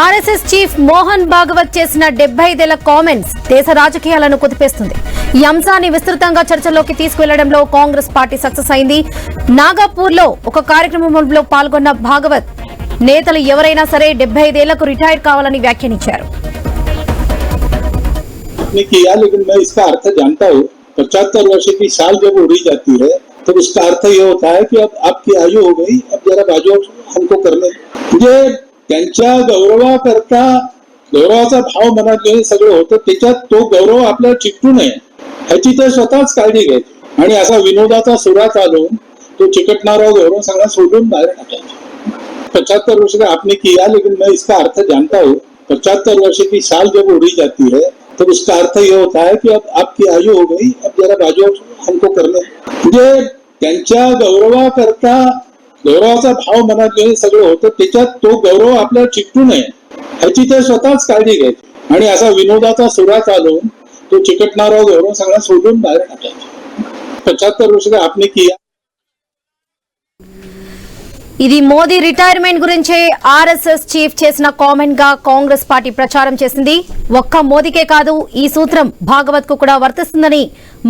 RSS chief Mohan Bhagwat చేసిన 75 comments దేశ రాజకీయాలను కుదిపేస్తుంది. ఈ అంశాన్ని విస్తృతంగా చర్చలోకి తీసుకువెళ్లడంలో కాంగ్రెస్ పార్టీ సక్సెస్ అయింది. నాగపూర్ లో ఒక కార్యక్రమంలో పాల్గొన్న భాగవత్ నేతలు ఎవరైనా సరే 75 ఏళ్లకు రిటైర్ కావాలని వ్యాఖ్యానించారు. किया लेकिन मैं इसका अर्थ जानता हूँ 75 वर्ष की साल जब उड़ी जाती है तो उसका अर्थ ये होता है कि अब आपकी आयु हो गई, अब जरा बाजू हमको करने म्हणजे त्यांच्या गौरवाकरता गौरवाचा भाव मनात घेऊन सगळं होतं. त्याच्यात तो गौरव आपल्याला चिकटू नये ह्याची ते स्वतःच काळजी घ्यायची आणि असा विनोदाचा सुरा चालून तो चिकटणारा गौरव सगळा सोडून बाहेर टाकायचा. 75 वर्ष का आपने किया लेकिन मैं इसका अर्थ जानता हूँ 75 वर्ष की साल जब उड़ी जाती है तो उसका अर्थ ये होता है कि अब आपकी आयु हो गई, अब जरा बाजू हमको करने म्हणजे त्यांच्या गौरवाकरता गौरवाचा भाव मनात घेऊन सगळं होतं. त्याच्यात तो गौरव आपल्याला चिकटू नये ह्याची ते स्वतःच काळजी घ्यायची आणि असा विनोदाचा सुरा चालून तो चिकटणारा गौरव सगळा सोडून बाहेर टाकायचा. 75 वर्ष का आपने किया. ఇది మోదీ రిటైర్మెంట్ గురించే ఆర్ఎస్ఎస్ చీఫ్ చేసిన కామెంట్ గా కాంగ్రెస్ పార్టీ ప్రచారం చేసింది. ఒక్క మోదీకే కాదు, ఈ సూత్రం భాగవత్ కు కూడా వర్తిస్తుందని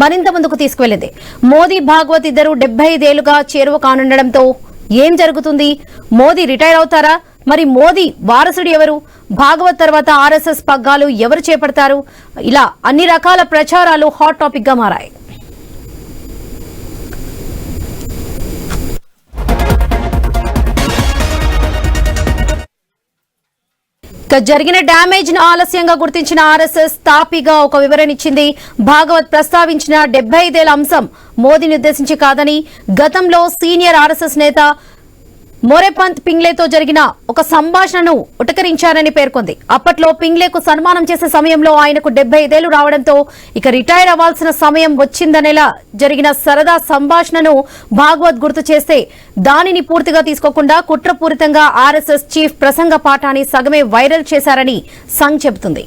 మరింత ముందుకు తీసుకువెళ్లింది. మోదీ భాగవత్ ఇద్దరు 75 ఏళ్లుగా చేరువ కానుండడంతో ఏం జరుగుతుంది? మోదీ రిటైర్ అవుతారా? మరి మోదీ వారసుడు ఎవరు? భాగవత్ తర్వాత ఆర్ఎస్ఎస్ పగ్గాలు ఎవరు చేపడతారు? ఇలా అన్ని రకాల ప్రచారాలు హాట్ టాపిక్ గా మారాయి. జరిగిన డ్యామేజ్ ను ఆలస్యంగా గుర్తించిన ఆర్ఎస్ఎస్ తాపీగా ఒక వివరణ ఇచ్చింది. భాగవత్ ప్రస్తావించిన 75 ఏళ్ల అంశం మోదీని ఉద్దేశించి కాదని గతంలో సీనియర్ ఆర్ఎస్ఎస్ నేత మోరేపంత్ పింగ్లేతో జరిగిన ఒక సంభాషణను ఉటకరించారని పేర్కొంది. అప్పట్లో పింగ్లేకు సన్మానం చేసే సమయంలో ఆయనకు 75 ఏళ్లు రావడంతో ఇక రిటైర్ అవ్వాల్సిన సమయం వచ్చిందనేలా జరిగిన సరదా సంభాషణను భాగవత్ గుర్తు చేస్తే దానిని పూర్తిగా తీసుకోకుండా కుట్రపూరితంగా ఆర్ఎస్ఎస్ చీఫ్ ప్రసంగ పాఠాన్ని సగమే వైరల్ చేశారని సంఘ్ చెబుతుంది.